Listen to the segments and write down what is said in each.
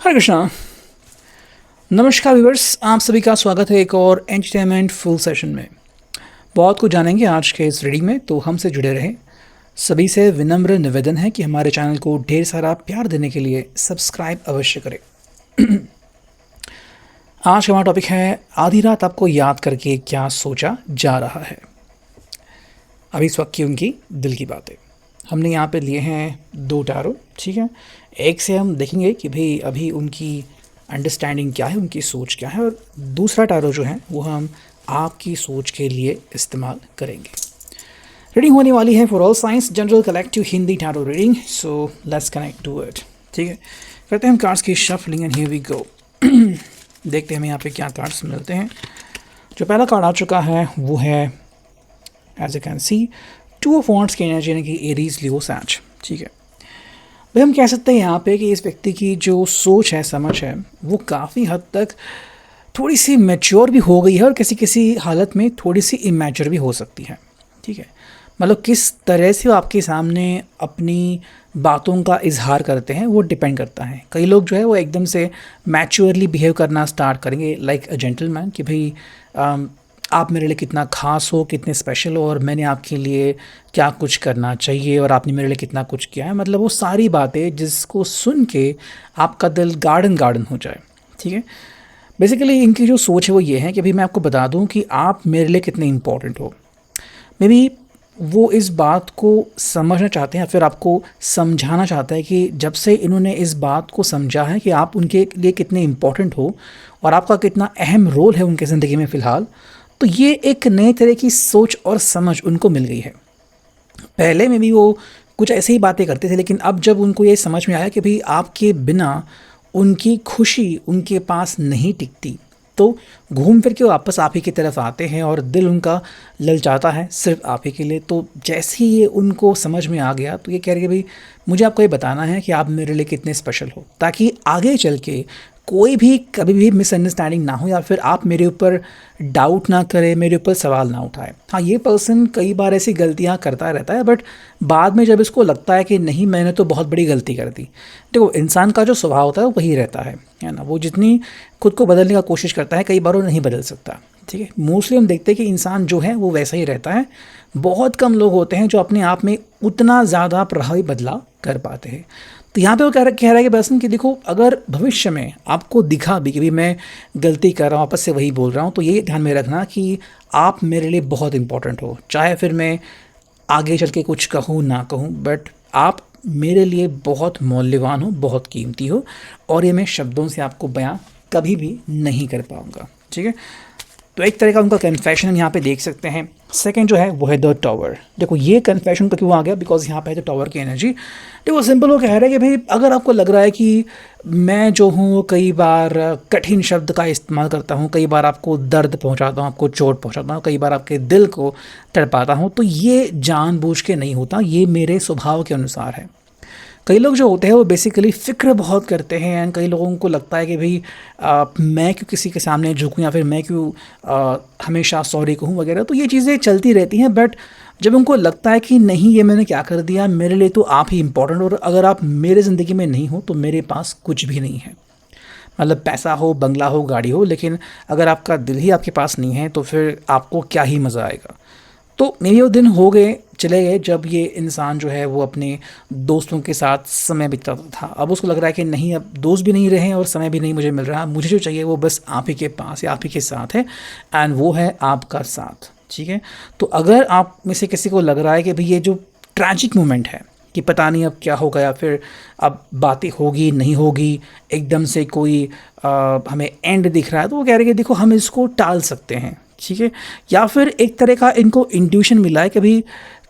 हरे कृष्णा। नमस्कार व्यूअर्स, आप सभी का स्वागत है एक और एंटरटेनमेंट फुल सेशन में। बहुत कुछ जानेंगे आज के इस रीडिंग में, तो हमसे जुड़े रहें। सभी से विनम्र निवेदन है कि हमारे चैनल को ढेर सारा प्यार देने के लिए सब्सक्राइब अवश्य करें। आज का हमारा टॉपिक है आधी रात आपको याद करके क्या सोचा जा रहा है। अभी इस वक्त की उनकी दिल की बातें हमने यहाँ पे लिए हैं 2 टैरो, ठीक है। एक से हम देखेंगे कि भाई अभी उनकी अंडरस्टैंडिंग क्या है, उनकी सोच क्या है, और दूसरा टैरो जो है वो हम आपकी सोच के लिए इस्तेमाल करेंगे। रीडिंग होने वाली है for all science general collective Hindi tarot reading. So let's connect to it, ठीक है। करते हैं हम कार्ड्स की shuffling and here we go. देखते हैं हमें यहाँ पे क्या कार्ड्स मिलते हैं। जो पहला कार्ड आ चुका है वो है एज ए कैन सी 2 ऑफ वॉन्ड्स की एनर्जी, यानी कि एरीज लियो सैज, ठीक है। भाई हम कह सकते हैं यहाँ पे कि इस व्यक्ति की जो सोच है, समझ है, वो काफ़ी हद तक थोड़ी सी मैच्योर भी हो गई है और किसी किसी हालत में थोड़ी सी इमेच्योर भी हो सकती है, ठीक है। मतलब किस तरह से वो आपके सामने अपनी बातों का इजहार करते हैं वो डिपेंड करता है। कई लोग जो है वो एकदम से मैच्योरली बिहेव करना स्टार्ट करेंगे लाइक अ जेंटलमैन, कि भाई आप मेरे लिए कितना खास हो, कितने स्पेशल हो, और मैंने आपके लिए क्या कुछ करना चाहिए और आपने मेरे लिए कितना कुछ किया है। मतलब वो सारी बातें जिसको सुन के आपका दिल गार्डन गार्डन हो जाए, ठीक है। बेसिकली इनकी जो सोच है वो ये है कि भाई मैं आपको बता दूं कि आप मेरे लिए कितने इम्पोर्टेंट हो। मे बी वो इस बात को समझना चाहते हैं, फिर आपको समझाना चाहता है कि जब से इन्होंने इस बात को समझा है कि आप उनके लिए कितने इम्पोर्टेंट हो और आपका कितना अहम रोल है उनके ज़िंदगी में फ़िलहाल, तो ये एक नए तरह की सोच और समझ उनको मिल गई है। पहले में भी वो कुछ ऐसे ही बातें करते थे, लेकिन अब जब उनको ये समझ में आया कि भाई आपके बिना उनकी खुशी उनके पास नहीं टिकती, तो घूम फिर के वापस आप ही की तरफ आते हैं और दिल उनका ललचाता है सिर्फ आप ही के लिए। तो जैसे ही ये उनको समझ में आ गया तो ये कह रहे कि भाई मुझे आपको ये बताना है कि आप मेरे लिए कितने स्पेशल हो, ताकि आगे चल के कोई भी कभी भी मिसअंडरस्टैंडिंग ना हो या फिर आप मेरे ऊपर डाउट ना करें, मेरे ऊपर सवाल ना उठाए। हाँ, ये पर्सन कई बार ऐसी गलतियाँ करता रहता है, बट बाद में जब इसको लगता है कि नहीं मैंने तो बहुत बड़ी गलती कर दी। देखो, इंसान का जो स्वभाव होता है वो वही रहता है ना। वो जितनी खुद को बदलने का कोशिश करता है कई बार वो नहीं बदल सकता, ठीक है। मोस्टली हम देखते हैं कि इंसान जो है वो वैसा ही रहता है। बहुत कम लोग होते हैं जो अपने आप में उतना ज़्यादा प्रभावी बदलाव कर पाते हैं। तो यहाँ पे वो कह रहा है कि पर्सन कि देखो, अगर भविष्य में आपको दिखा भी कि भाई मैं गलती कर रहा हूँ, वापस से वही बोल रहा हूँ, तो ये ध्यान में रखना कि आप मेरे लिए बहुत इंपॉर्टेंट हो। चाहे फिर मैं आगे चल के कुछ कहूँ ना कहूँ, बट आप मेरे लिए बहुत मौल्यवान हो, बहुत कीमती हो, और ये मैं शब्दों से आपको बयां कभी भी नहीं कर पाऊँगा, ठीक है। तो एक तरह का उनका कन्फेशन हम यहाँ पे देख सकते हैं। सेकंड जो है वो है द टावर। देखो ये कन्फेशन का क्यों आ गया, बिकॉज यहाँ पे है द टावर की एनर्जी। देखो सिंपल वो कह रहे हैं कि भाई अगर आपको लग रहा है कि मैं जो हूँ कई बार कठिन शब्द का इस्तेमाल करता हूँ, कई बार आपको दर्द पहुँचाता हूँ, आपको चोट पहुँचाता हूँ, कई बार आपके दिल को तड़पाता हूँ, तो ये जानबूझ के नहीं होता, ये मेरे स्वभाव के अनुसार है। कई लोग जो होते हैं वो बेसिकली फ़िक्र बहुत करते हैं, एंड कई लोगों को लगता है कि भाई मैं क्यों किसी के सामने झुकूं, या फिर मैं क्यों हमेशा सॉरी कहूं वगैरह। तो ये चीज़ें चलती रहती हैं, बट जब उनको लगता है कि नहीं ये मैंने क्या कर दिया, मेरे लिए तो आप ही इम्पोर्टेंट, और अगर आप मेरे ज़िंदगी में नहीं हो तो मेरे पास कुछ भी नहीं है। मतलब पैसा हो, बंगला हो, गाड़ी हो, लेकिन अगर आपका दिल ही आपके पास नहीं है तो फिर आपको क्या ही मज़ा आएगा। तो मेरे वो दिन हो गए, चले गए, जब ये इंसान जो है वो अपने दोस्तों के साथ समय बिताता था। अब उसको लग रहा है कि नहीं, अब दोस्त भी नहीं रहे और समय भी नहीं मुझे मिल रहा, मुझे जो चाहिए वो बस आप ही के पास या आप ही के साथ है, एंड वो है आपका साथ, ठीक है। तो अगर आप में से किसी को लग रहा है कि भाई ये जो ट्रैजिक मोमेंट है कि पता नहीं अब क्या होगा, या फिर अब बातें होगी नहीं होगी, एकदम से कोई हमें एंड दिख रहा है, तो वो कह रहे हैं कि देखो हम इसको टाल सकते हैं, ठीक है। या फिर एक तरह का इनको इंट्यूशन मिला है कि भाई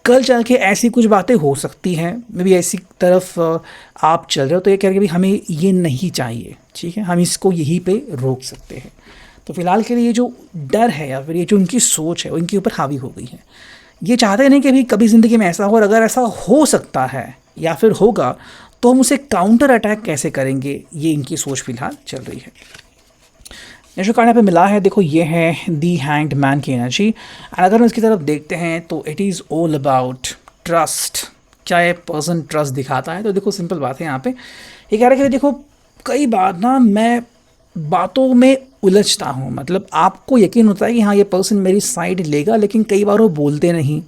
कल चल के ऐसी कुछ बातें हो सकती हैं, मे बी ऐसी तरफ आप चल रहे हो, तो ये कह रहे हैं कि भाई हमें ये नहीं चाहिए, ठीक है, हम इसको यहीं पे रोक सकते हैं। तो फिलहाल के लिए ये जो डर है या फिर ये जो उनकी सोच है वो इनके ऊपर हावी हो गई है। ये चाहते नहीं कि भाई कभी ज़िंदगी में ऐसा हो, और अगर ऐसा हो सकता है या फिर होगा तो हम उसे काउंटर अटैक कैसे करेंगे, ये इनकी सोच फिलहाल चल रही है। जो कार्ड यहाँ पे मिला है, देखो ये है दी हैंग्ड मैन की एनर्जी। एंड अगर हम इसकी तरफ देखते हैं तो it is all about trust. क्या ये पर्सन ट्रस्ट दिखाता है? तो देखो सिंपल बात है, यहाँ पे ये कह रहा है कि देखो कई बार ना मैं बातों में उलझता हूँ, मतलब आपको यकीन होता है कि हाँ ये पर्सन मेरी साइड लेगा, लेकिन कई बार वो बोलते नहीं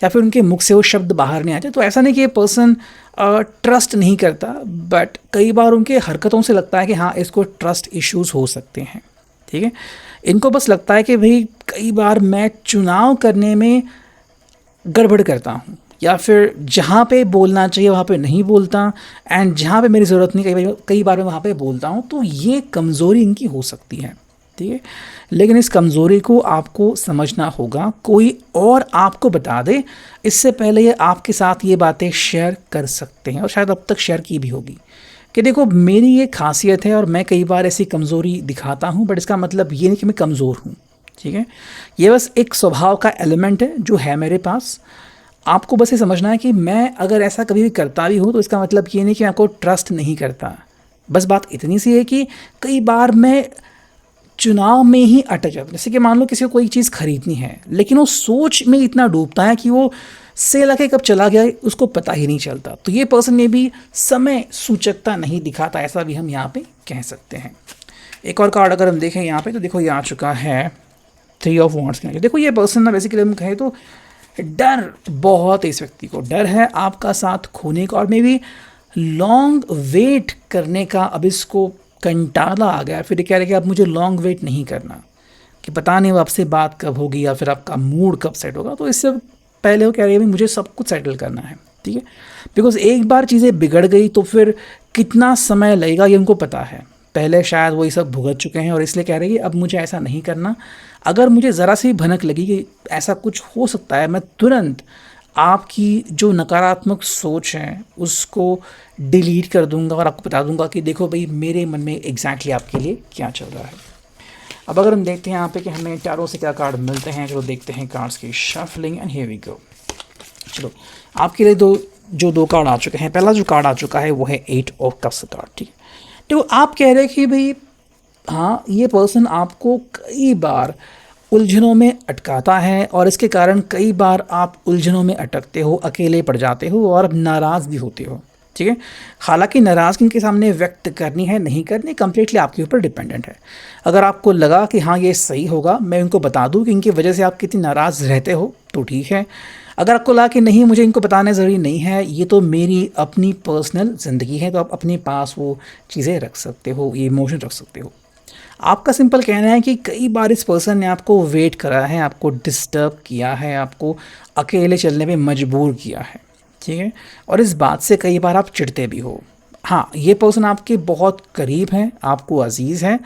या फिर उनके मुख से वो शब्द बाहर नहीं आते। तो ऐसा नहीं कि ये पर्सन ट्रस्ट नहीं करता, बट कई बार उनके हरकतों से लगता है कि हाँ इसको ट्रस्ट इश्यूज हो सकते हैं। ठीक है, इनको बस लगता है कि भाई कई बार मैं चुनाव करने में गड़बड़ करता हूँ, या फिर जहाँ पे बोलना चाहिए वहाँ पे नहीं बोलता, एंड जहाँ पे मेरी ज़रूरत नहीं कई बार मैं वहाँ पे बोलता हूँ। तो ये कमज़ोरी इनकी हो सकती है। ठीक है, लेकिन इस कमज़ोरी को आपको समझना होगा, कोई और आपको बता दे इससे पहले ये आपके साथ ये बातें शेयर कर सकते हैं, और शायद अब तक शेयर की भी होगी कि देखो मेरी ये खासियत है और मैं कई बार ऐसी कमज़ोरी दिखाता हूँ, बट इसका मतलब ये नहीं कि मैं कमज़ोर हूँ। ठीक है, ये बस एक स्वभाव का एलिमेंट है जो है मेरे पास। आपको बस ये समझना है कि मैं अगर ऐसा कभी भी करता भी हूँ तो इसका मतलब ये नहीं कि मैं आपको ट्रस्ट नहीं करता। बस बात इतनी सी है कि कई बार मैं चुनाव में ही अटक जाता हूँ। जैसे कि मान लो किसी को कोई चीज़ खरीदनी है, लेकिन वो सोच में इतना डूबता है कि वो सेल आके कब चला गया उसको पता ही नहीं चलता। तो ये पर्सन में भी समय सूचकता नहीं दिखाता, ऐसा भी हम यहाँ पे कह सकते हैं। एक और कार्ड अगर हम देखें यहाँ पे, तो देखो ये आ चुका है 3 ऑफ वॉन्ड्स के। देखो ये पर्सन ना बेसिकली हम कहें तो डर बहुत है, इस व्यक्ति को डर है आपका साथ खोने का, और मे बी लॉन्ग वेट करने का अब इसको कंटाला आ गया। फिर कह रहे कि अब मुझे लॉन्ग वेट नहीं करना, कि पता नहीं वो आपसे बात कब होगी या फिर आपका मूड कब सेट होगा। तो इससे पहले वो कह रही है भाई मुझे सब कुछ सेटल करना है। ठीक है, बिकॉज एक बार चीज़ें बिगड़ गई तो फिर कितना समय लगेगा ये उनको पता है। पहले शायद वो ये सब भुगत चुके हैं और इसलिए कह रहे हैं कि अब मुझे ऐसा नहीं करना। अगर मुझे ज़रा सी भनक लगी कि ऐसा कुछ हो सकता है, मैं तुरंत आपकी जो नकारात्मक सोच है उसको डिलीट कर दूंगा और आपको बता दूंगा कि देखो भाई मेरे मन में एग्जैक्टली आपके लिए क्या चल रहा है। अब अगर हम देखते हैं यहाँ पे कि हमें टैरो से क्या कार्ड मिलते हैं, चलो देखते हैं कार्ड्स की shuffling and here we go. चलो आपके लिए दो कार्ड आ चुके हैं। पहला जो कार्ड आ चुका है वो है 8 ऑफ कप्स कार्ड। ठीक है, तो आप कह रहे हैं कि भाई हाँ ये पर्सन आपको कई बार उलझनों में अटकाता है और इसके कारण कई बार आप उलझनों में अटकते हो, अकेले पड़ जाते हो और नाराज़ भी होते हो। ठीक है, हालांकि नाराज़गी इनके सामने व्यक्त करनी है नहीं करनी कंप्लीटली आपके ऊपर डिपेंडेंट है। अगर आपको लगा कि हाँ ये सही होगा, मैं इनको बता दूँ कि इनकी वजह से आप कितनी नाराज़ रहते हो तो ठीक है। अगर आपको लगा कि नहीं मुझे इनको बताना ज़रूरी नहीं है, ये तो मेरी अपनी पर्सनल ज़िंदगी है, तो आप अपने पास वो चीज़ें रख सकते हो, ये इमोशन रख सकते हो। आपका सिंपल कहना है कि कई बार इस पर्सन ने आपको वेट करा है, आपको डिस्टर्ब किया है, आपको अकेले चलने पे मजबूर किया है। ठीक है, और इस बात से कई बार आप चिढ़ते भी हो। हाँ ये पर्सन आपके बहुत करीब है, आपको अजीज़ है।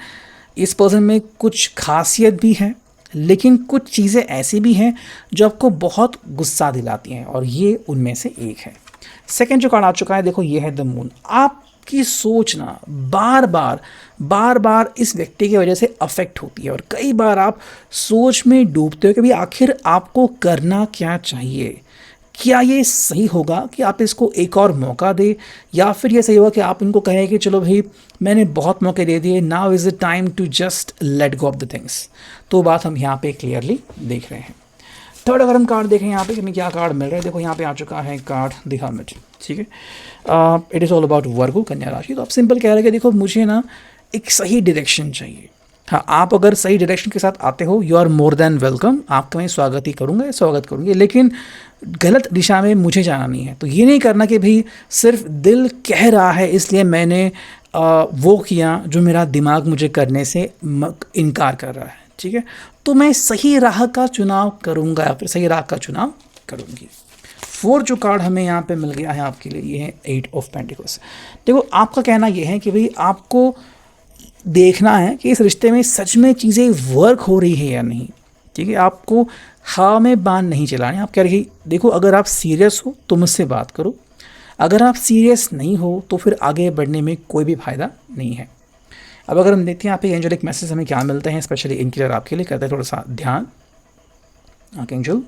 इस पर्सन में कुछ खासियत भी है, लेकिन कुछ चीज़ें ऐसी भी हैं जो आपको बहुत गुस्सा दिलाती हैं, और ये उनमें से एक है। सेकंड जो कार्ड आ चुका है देखो ये है द मून। आपकी सोच ना बार बार इस व्यक्ति की वजह से अफेक्ट होती है, और कई बार आप सोच में डूबते हो कि भाई आखिर आपको करना क्या चाहिए। क्या ये सही होगा कि आप इसको एक और मौका दें, या फिर ये सही होगा कि आप इनको कहें कि चलो भाई मैंने बहुत मौके दे दिए, now is the time to just let go of the things. तो बात हम यहाँ पे क्लियरली देख रहे हैं। थर्ड अगर हम कार्ड देखें यहाँ पे कि हमें क्या कार्ड मिल रहा है, देखो यहाँ पे आ चुका है कार्ड द हर्मिट। ठीक है, इट इज़ ऑल अबाउट वर्गो, कन्या राशि। तो आप सिंपल कह रहे हैं कि देखो मुझे ना एक सही डायरेक्शन चाहिए। हाँ आप अगर सही डायरेक्शन के साथ आते हो you are more than welcome, आपका मैं स्वागत ही करूँगा, स्वागत करूँगी, लेकिन गलत दिशा में मुझे जाना नहीं है। तो ये नहीं करना कि भाई सिर्फ दिल कह रहा है इसलिए मैंने वो किया जो मेरा दिमाग मुझे करने से इनकार कर रहा है। ठीक है, तो मैं सही राह का चुनाव करूँगा या फिर सही राह का चुनाव करूँगी। फोर्थ जो कार्ड हमें यहाँ पे मिल गया है आपके लिए, ये है 8 ऑफ पेंटिकल्स। देखो आपका कहना ये है कि भाई आपको देखना है कि इस रिश्ते में सच में चीज़ें वर्क हो रही है या नहीं। ठीक है, आपको हवा में बाण नहीं चलाने। आप कह रहे देखो अगर आप सीरियस हो तो मुझसे बात करो, अगर आप सीरियस नहीं हो तो फिर आगे बढ़ने में कोई भी फ़ायदा नहीं है। अब अगर हम देखते हैं यहाँ पे एंजलिक मैसेज हमें क्या मिलते हैं, स्पेशली इनके लिए आपके लिए, करते हैं थोड़ा सा ध्यान। आर्कएंजल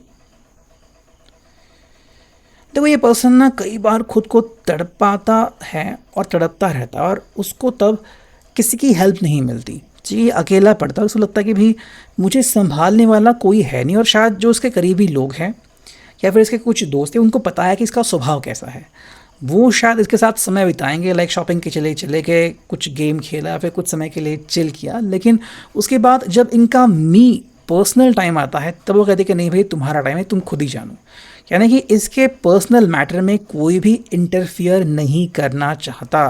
देखो ये पर्सन ना कई बार खुद को तड़पाता है और तड़पता रहता है, और उसको तब किसी की हेल्प नहीं मिलती। जी अकेला पड़ता है, उसको लगता है कि भाई मुझे संभालने वाला कोई है नहीं, और शायद जो उसके करीबी लोग हैं या फिर इसके कुछ दोस्त हैं उनको पता है कि इसका स्वभाव कैसा है। वो शायद इसके साथ समय बिताएंगे, लाइक शॉपिंग के चले चले गए, कुछ गेम खेला, फिर कुछ समय के लिए चिल किया, लेकिन उसके बाद जब इनका पर्सनल टाइम आता है तब वो कहते हैं कि नहीं भाई तुम्हारा टाइम है, तुम खुद ही जानो। यानी कि इसके पर्सनल मैटर में कोई भी इंटरफियर नहीं करना चाहता।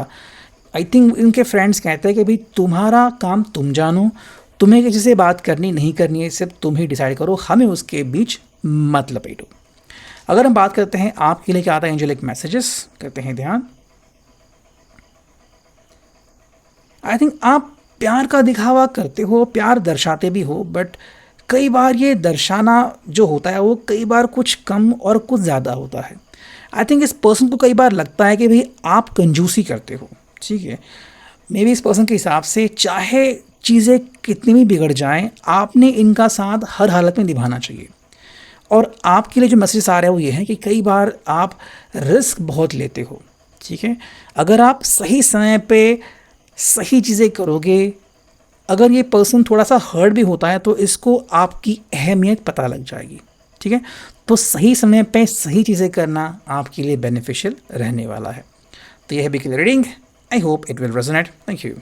आई थिंक इनके फ्रेंड्स कहते हैं कि भाई तुम्हारा काम तुम जानो, तुम्हें किसी से बात करनी नहीं करनी है सिर्फ तुम ही डिसाइड करो, हमें उसके बीच मत लपेटो। अगर हम बात करते हैं आपके लिए क्या आता है एंजेलिक मैसेजेस, करते हैं ध्यान। आई थिंक आप प्यार का दिखावा करते हो, प्यार दर्शाते भी हो, बट कई बार ये दर्शाना जो होता है वो कई बार कुछ कम और कुछ ज़्यादा होता है। आई थिंक इस पर्सन को कई बार लगता है कि भाई आप कंजूसी करते हो, ठीक है। मे बी इस पर्सन के हिसाब से चाहे चीज़ें कितनी भी बिगड़ जाएं, आपने इनका साथ हर हालत में निभाना चाहिए। और आपके लिए जो मैसेज आ रहा है वो ये है कि कई बार आप रिस्क बहुत लेते हो, ठीक है। अगर आप सही समय पे सही चीज़ें करोगे, अगर ये पर्सन थोड़ा सा हर्ट भी होता है तो इसको आपकी अहमियत पता लग जाएगी, ठीक है। तो सही समय पे सही चीज़ें करना आपके लिए बेनिफिशियल रहने वाला है। तो यह है big reading. I hope it will resonate. Thank you.